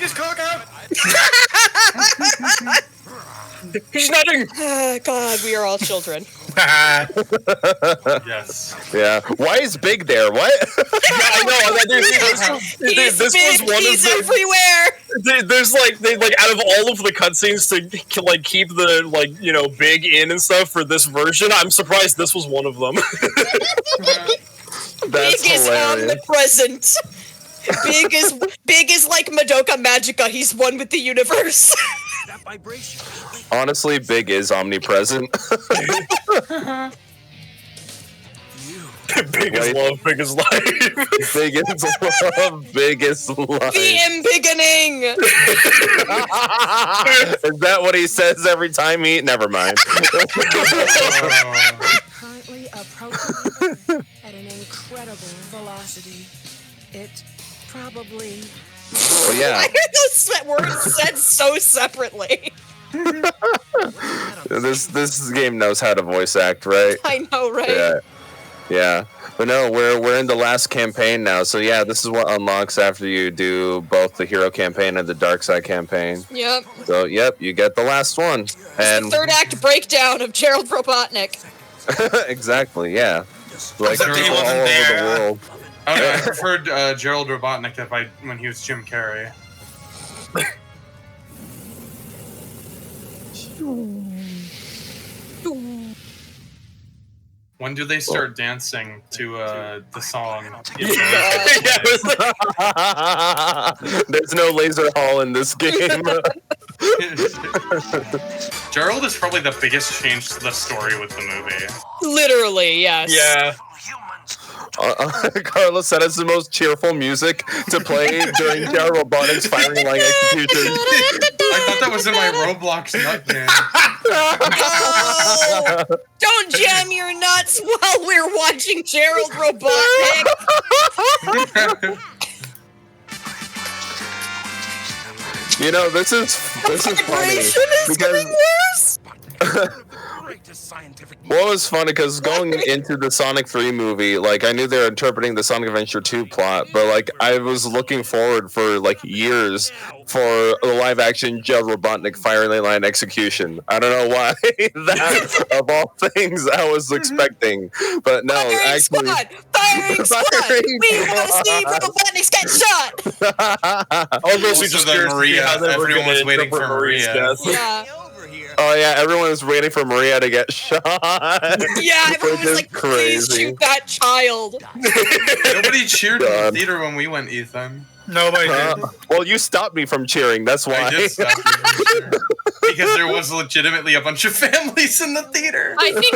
his cock out! He's nothing! God, we are all children. Yes. Yeah. Why is Big there? What? Yeah, I know. This was one He's of the. everywhere! There's like out of all of the cutscenes to like keep the Big in and stuff for this version, I'm surprised this was one of them. That's Big is omnipresent. Big is like Madoka Magica. He's one with the universe. That vibration. Honestly, Big is omnipresent. Big is love, big is life. Big is love, big is life. The embiggening. Is that what he says every time he? Never mind. Currently approaching at an incredible velocity. It probably. Well, yeah. Why are those words said so separately? This game knows how to voice act, right? I know, right? Yeah. But no, we're in the last campaign now, so yeah, this is what unlocks after you do both the hero campaign and the dark side campaign. Yep. So yep, you get the last one. And the third act breakdown of Gerald Robotnik. exactly, yeah. Like Except he all wasn't over there. the world. I preferred Gerald Robotnik when he was Jim Carrey. When do they start dancing to the song? There's no laser hall in this game. Gerald is probably the biggest change to the story with the movie. Literally, yes. Yeah. Carlos said it's the most cheerful music to play during Gerald Robotnik's firing line execution. I thought that was in my Roblox nut game. Oh, don't jam your nuts while we're watching Gerald Robotnik. You know, this is funny Vibration is getting worse. What was funny because going into the Sonic 3 movie, like I knew they were interpreting the Sonic Adventure 2 plot, but like I was looking forward for like years for the live action Gerald Robotnik firing line execution. I don't know why that of all things I was expecting, but no, Firing squad! Firing squad! We want to see Robotniks get shot! I was mostly just curious to see Maria. how they were Everyone was gonna waiting for interpret Maria's Maria. death. Yeah. Oh yeah, everyone was waiting for Maria to get shot. Yeah, everyone was like, please shoot that child. Nobody cheered in the theater when we went, Ethan. Nobody did. Well, you stopped me from cheering. That's why. I did stop you from cheering. Because there was legitimately a bunch of families in the theater. I think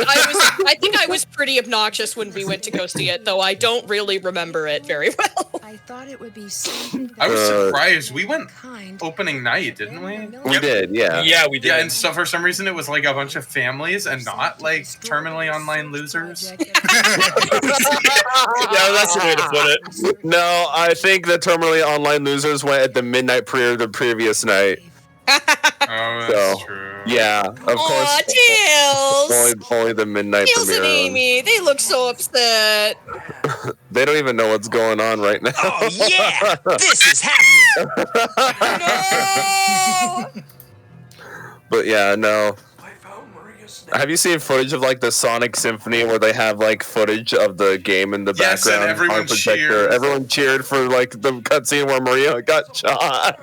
I was pretty obnoxious when we went to go see it, though I don't really remember it very well. I thought it would be so. I was surprised. We went opening night, didn't we? We did, yeah. Yeah, we did. Yeah, and so for some reason it was like a bunch of families and not like terminally online losers. Yeah, that's the way to put it. No, I think the terminally online losers went at the midnight prayer the previous night. Oh, that's true. Yeah, of course. Aw, Tails! Only the midnight Tails and premiere. Amy, they look so upset. They don't even know what's going on right now. Oh yeah, this is happening. No! But yeah, no. Have you seen footage of like the Sonic Symphony where they have like footage of the game in the Yes, and background? everyone on projector? cheered. Everyone cheered for like the cutscene where Maria got shot.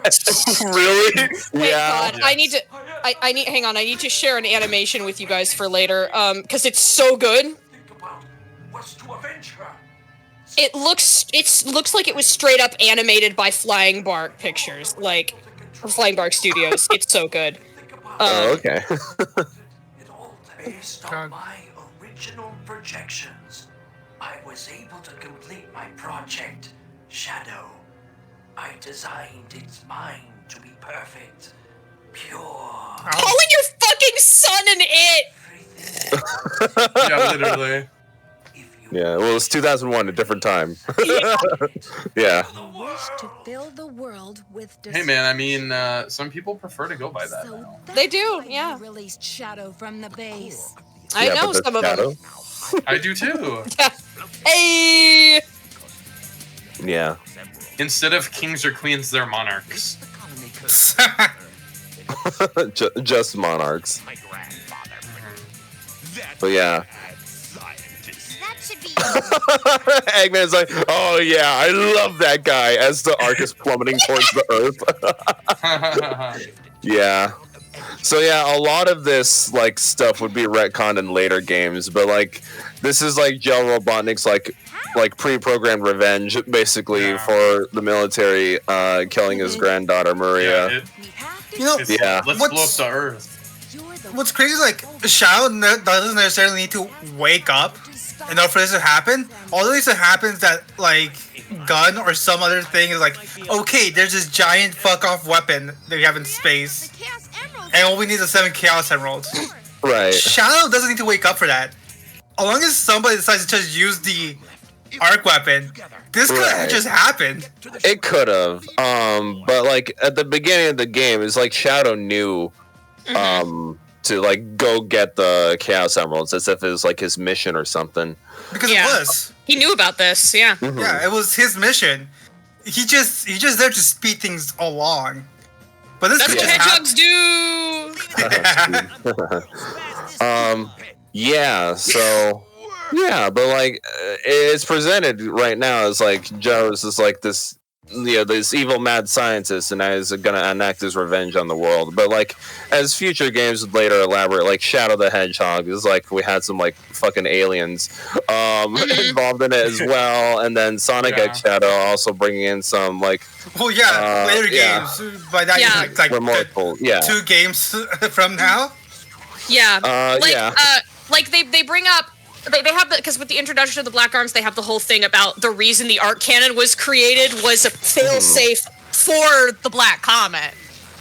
Really? Wait, Yeah. God, I need to share an animation with you guys for later, because it's so good. It looks like it was straight up animated by Flying Bark Pictures, like Flying Bark Studios. It's so good. Oh, okay. Based on my original projections, I was able to complete my project, Shadow. I designed its mind to be perfect, pure. Calling your fucking son an it! Yeah, literally. Yeah, well, it was 2001, a different time. Yeah. Wish to fill the world with. Hey man, I mean, some people prefer to go by that. So They do, that's why yeah. you released Shadow from the base. I Yeah, know but some of Shadow? them. I do too. Hey! Yeah. Instead of kings or queens, they're monarchs. Just monarchs. My grandfather. That's But yeah. mad scientist. That should be Eggman's like, oh yeah, I love that guy as the arc is plummeting towards the earth. Yeah. So yeah, a lot of this like stuff would be retconned in later games, but like this is like Gel Robotnik's like pre-programmed revenge basically for the military killing his granddaughter Maria. Yeah, we have to. Yeah. Let's What's- blow up the Earth. You're the What's crazy is like Shadow doesn't necessarily need to wake up in order for this to happen. All that needs to happen is that like gun or some other thing is like, okay, there's this giant fuck off weapon that we have in space, Chaos Emerald. and all we need is 7 Chaos Emeralds. Right. Shadow doesn't need to wake up for that. As long as somebody decides to just use the arc weapon, this could have Right. just happened. It could have. But like at the beginning of the game, it's like Shadow knew to like go get the Chaos Emeralds as if it was like his mission or something. Because Yeah. it was. He knew about this, yeah. Yeah, it was his mission. He's just there to speed things along. But this That's could what just hedgehogs do. Yeah, so yeah, but like it's presented right now as like Joe's is like this this evil mad scientist and is gonna enact his revenge on the world. But like as future games would later elaborate, like Shadow the Hedgehog is like we had some like fucking aliens involved in it as well, and then Sonic X Shadow also bringing in some like Well, yeah, later yeah. games. By that, Yeah. you mean, like remorseful, yeah. 2 games from now. Yeah. Like, yeah. Like they bring up they have because with the introduction of the Black Arms, they have the whole thing about the reason the arc cannon was created was a failsafe for the Black Comet.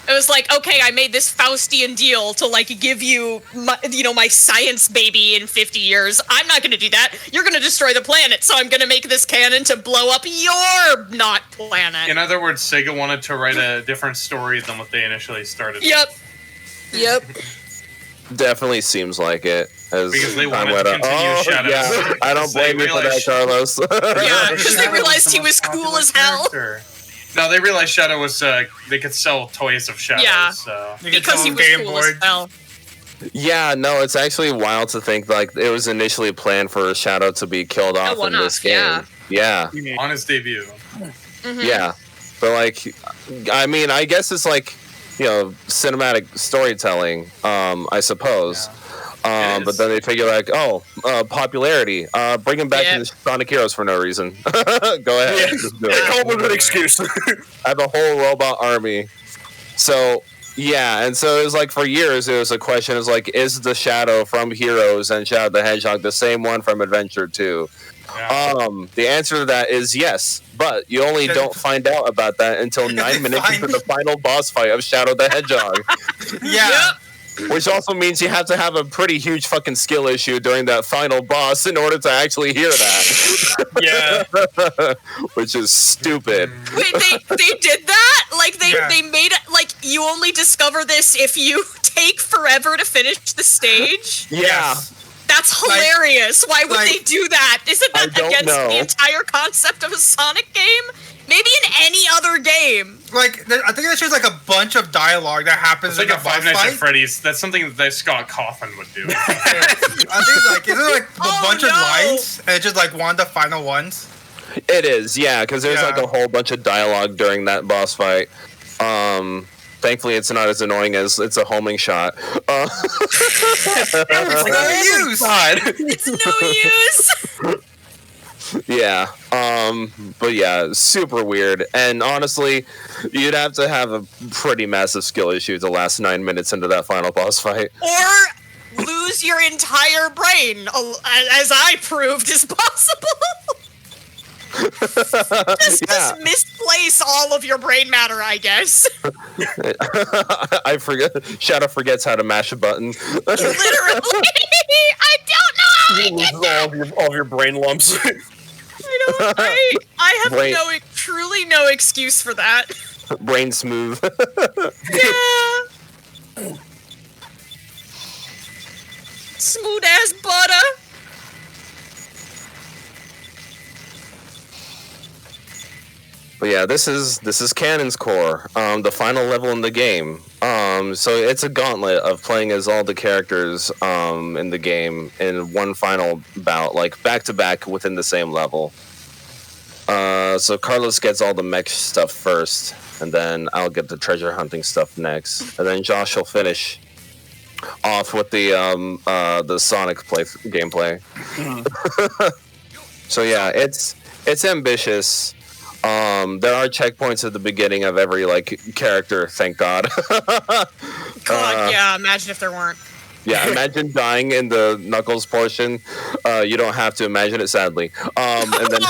It was like, okay, I made this Faustian deal to like give you my science baby in 50 years. I'm not going to do that. You're going to destroy the planet, so I'm going to make this cannon to blow up your not planet. In other words, Sega wanted to write a different story than what they initially started. Yep. Yep. Definitely seems like it. As Because they time wanted went to on. continue Shadow's Yeah, story, I don't because they blame you for that, realized- Carlos. Yeah, because they Shadow realized was he the was most cool popular as hell. character. No, they realized Shadow was they could sell toys of Shadow. Yeah. So. You get Because he some was game cool board. as hell. Yeah, no, it's actually wild to think like it was initially planned for Shadow to be killed off in one-off, this game. Yeah, On his debut. yeah. But like, I mean, I guess it's like, cinematic storytelling, I suppose. It But is. then they figure like, popularity. Bring him back Yeah. in Sonic Heroes for no reason. Go ahead. Just do it. Come up with an excuse. I have a whole robot army. So yeah, and so it was like for years it was a question is like, is the Shadow from Heroes and Shadow the Hedgehog the same one from Adventure 2? Yeah. The answer to that is yes, but you only don't find out about that until 9 minutes into the final boss fight of Shadow the Hedgehog. Yeah. Which also means you have to have a pretty huge fucking skill issue during that final boss in order to actually hear that. Yeah. Which is stupid. Wait, they did that? Like Yeah. they made it like you only discover this if you take forever to finish the stage? Yeah. That's hilarious. Why would like- they do that? Isn't I that don't against know. the entire concept of a Sonic game? Maybe in any other game. Like, I think that's just like a bunch of dialogue that happens It's like in a the boss Five Nights fight. at Freddy's. That's something that Scott Cawthon would do. I think it's like, isn't it like a Oh, bunch of no. lines and it's just like one of the final ones? It is, yeah, because there's Yeah. like a whole bunch of dialogue during that boss fight. Thankfully, it's not as annoying as it's a homing shot. It's no use. It's no use. Yeah, but yeah, super weird. And honestly, you'd have to have a pretty massive skill issue to last 9 minutes into that final boss fight. Or lose your entire brain, as I proved is possible. Just misplace all of your brain matter, I guess. I forget. Shadow forgets how to mash a button. Literally. I don't know how I did that. all of your brain lumps. I have Brain- truly no excuse for that. Brain smooth. Yeah. Smooth as butter. But yeah, this is Canon's Core, the final level in the game. So it's a gauntlet of playing as all the characters in the game in one final bout, like back to back within the same level. So Carlos gets all the mech stuff first, and then I'll get the treasure hunting stuff next, and then Josh will finish off with the Sonic gameplay. So yeah, it's ambitious. There are checkpoints at the beginning of every character, thank God. God, yeah, imagine if there weren't. Yeah, imagine dying in the Knuckles portion. You don't have to imagine it, sadly. And then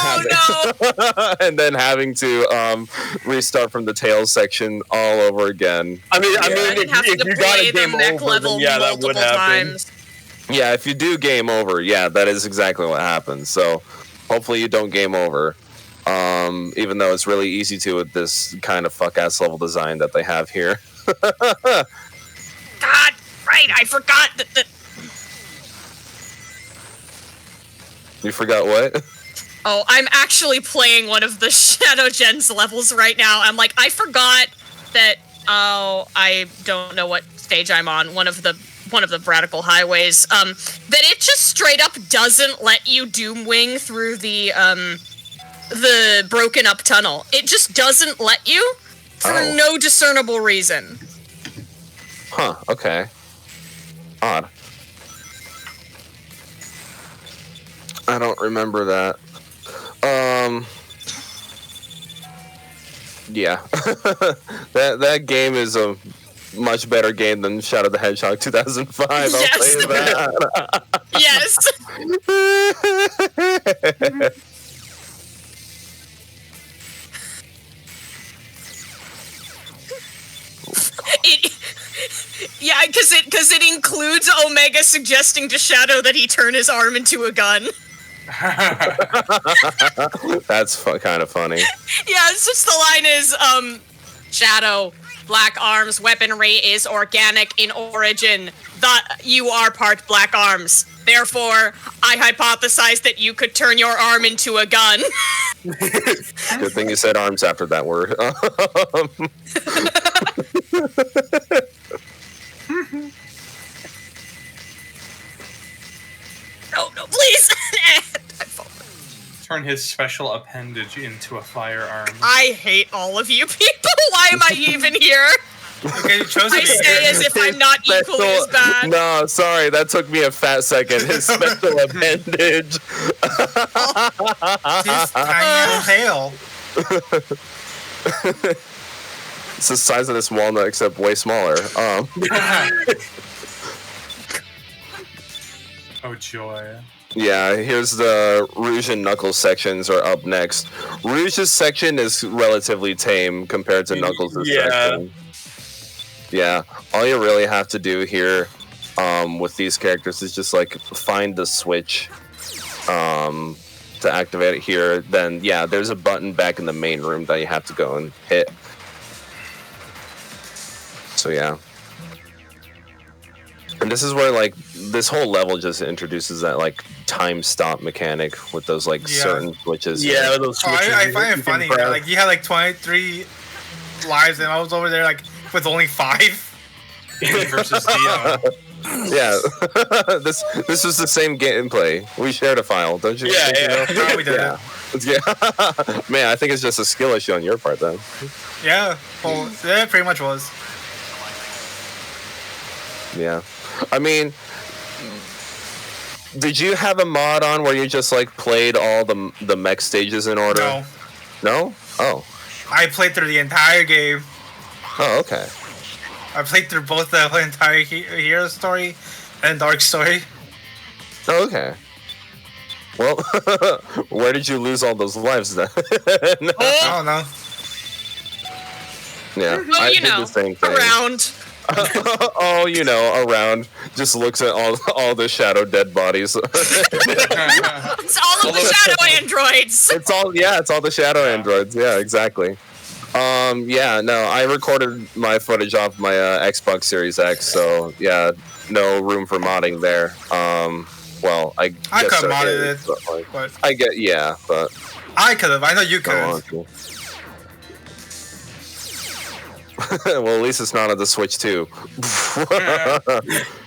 and then having to restart from the Tails section all over again. I mean, if you got a game over, then yeah, that would happen. Yeah, if you do game over, yeah, that is exactly what happens. So hopefully you don't game over. Even though it's really easy to with this kind of fuck-ass level design that they have here. God, right, I forgot that. You forgot what? Oh, I'm actually playing one of the Shadow Gens levels right now. I'm like, I forgot that. Oh, I don't know what stage I'm on. One of the radical highways. That it just straight up doesn't let you Doomwing through the broken up tunnel. It just doesn't let you for no discernible reason. Huh, okay. Odd. I don't remember that. Yeah. that game is a much better game than Shadow the Hedgehog 2005, I'll tell you that. Yes. Because it includes Omega suggesting to Shadow that he turn his arm into a gun. That's kind of funny. Yeah, it's just the line is, Shadow, Black Arms weaponry is organic in origin. You are part Black Arms. Therefore, I hypothesize that you could turn your arm into a gun. Good thing you said arms after that word. No, please! Turn his special appendage into a firearm. I hate all of you people. Why am I even here? Okay, you chose to I be say here. as if I'm not equally as bad. No, sorry, that took me a fat second. His special appendage. His tiny tail. It's the size of this walnut, except way smaller. Oh joy. Yeah, here's the Rouge and Knuckles sections are up next. Rouge's section is relatively tame compared to Knuckles' section. Yeah, all you really have to do here with these characters is just find the switch to activate it here. Then yeah, there's a button back in the main room that you have to go and hit. So yeah. And this is where this whole level just introduces that time stop mechanic with those certain switches. Yeah, those switches. I find it funny. You had 23 lives, and I was over there with only 5. Versus Dio. Yeah, this was the same gameplay. We shared a file, don't you? Yeah. No, we did. Yeah. Man, I think it's just a skill issue on your part then. Yeah, well, it pretty much was. Yeah. I mean, did you have a mod on where you just played all the mech stages in order? No. No? Oh. I played through the entire game. Oh, okay. I played through both the entire Hero story and Dark story. Oh, okay. Well, where did you lose all those lives then? I don't know. Yeah, well, I did the same thing. Around. Oh, around. Just looks at all the shadow dead bodies. It's all of the shadow androids. It's all the shadow androids. Yeah, exactly. Yeah, no, I recorded my footage off my Xbox Series X, so yeah, no room for modding there. Well, I could have modded it, but I get, yeah, but I could have. I know you could have. Well, at least it's not on the Switch too.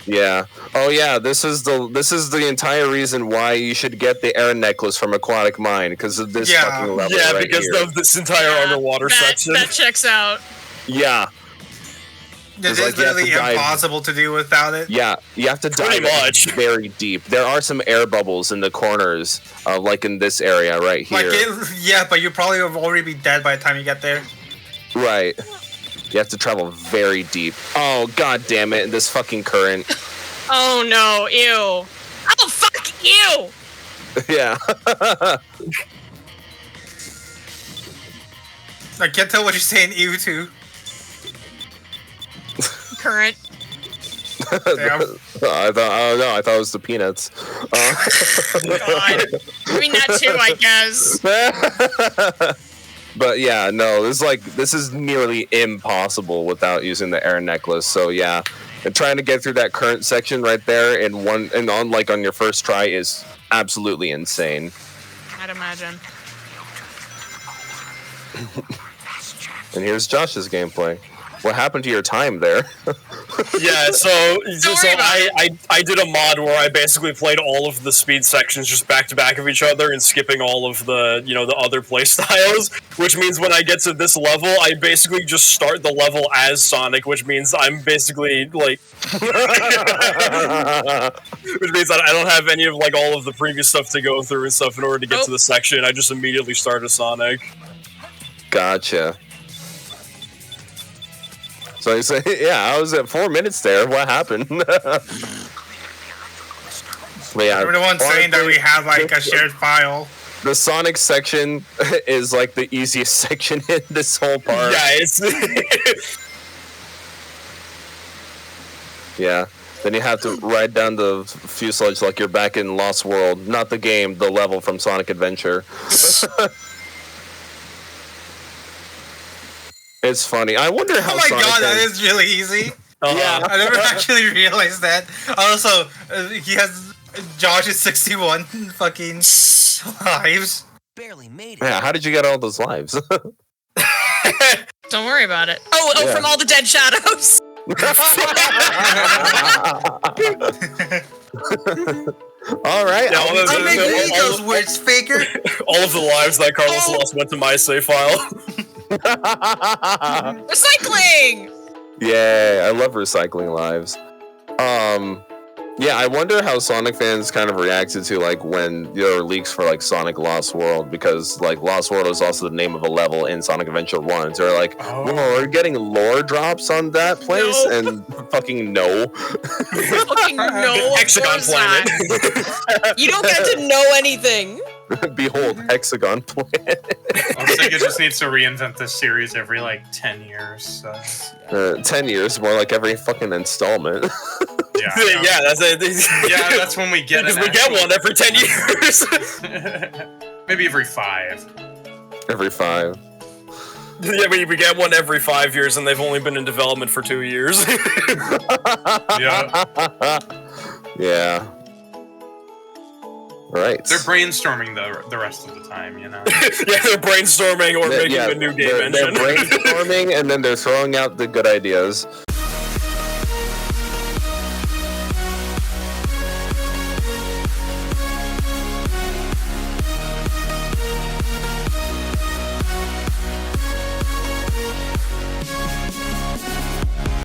Yeah. Oh yeah. This is the entire reason why you should get the air necklace from Aquatic Mine because of this fucking level. Yeah, right because here. of this entire underwater section. That checks out. Yeah. This like, is you have to literally dive- impossible to do without it. Yeah, you have to Pretty dive much. very deep. There are some air bubbles in the corners, like in this area right here. Yeah, but you probably will already be dead by the time you get there. Right. You have to travel very deep. Oh, god damn it, this fucking current. Oh no, ew. Oh fuck you! Yeah. I can't tell what you're saying ew to. Current. Damn. I thought it was the peanuts. God. I mean that too, I guess. But yeah, no, this is nearly impossible without using the air necklace. So yeah, and trying to get through that current section right there on your first try is absolutely insane. I'd imagine. And here's Josh's gameplay. What happened to your time there? Yeah, so worry about I did a mod where I basically played all of the speed sections just back to back of each other and skipping all of the the other play styles, which means when I get to this level, I basically just start the level as Sonic, which means I'm basically like, which means I don't have any of all of the previous stuff to go through and stuff in order to get to the section. I just immediately start as Sonic. Gotcha. So you say, yeah, I was at 4 minutes there. What happened? But yeah, You're the one saying that we have a shared file. The Sonic section is the easiest section in this whole part. Yeah, it's Yeah. Then you have to ride down the fuselage like you're back in Lost World. Not the game, the level from Sonic Adventure. It's funny. I wonder how. Oh my Sonic god, that has- is really easy. Yeah. I never actually realized that. Also, Josh is 61 fucking lives. Barely made it. Yeah, how did you get all those lives? Don't worry about it. Oh, Yeah. from all the dead shadows. All right. Yeah, I'm making those words, faker. all of the lives that Carlos lost went to my save file. Recycling. Yeah, I love recycling lives. Yeah, I wonder how Sonic fans kind of reacted to when there are leaks for Sonic Lost World, because Lost World is also the name of a level in Sonic Adventure 1. So they're like, Oh. whoa, we're getting lore drops on that place? No. And fucking no. Fucking no. of Hexagon course not. planet. You don't get to know anything. Behold, Hexagon Planet. Sega just needs to reinvent this series every 10 years. So. 10 years, more like every fucking installment. Yeah, Yeah, that's it. yeah, that's when we get because an we get actual- one every 10 years. Maybe every 5. Every 5. Yeah, we get one every 5 years, and they've only been in development for 2 years. Yeah. Yeah. Right. They're brainstorming the rest of the time, Yeah, they're brainstorming or making a new game they're engine. brainstorming and then they're throwing out the good ideas.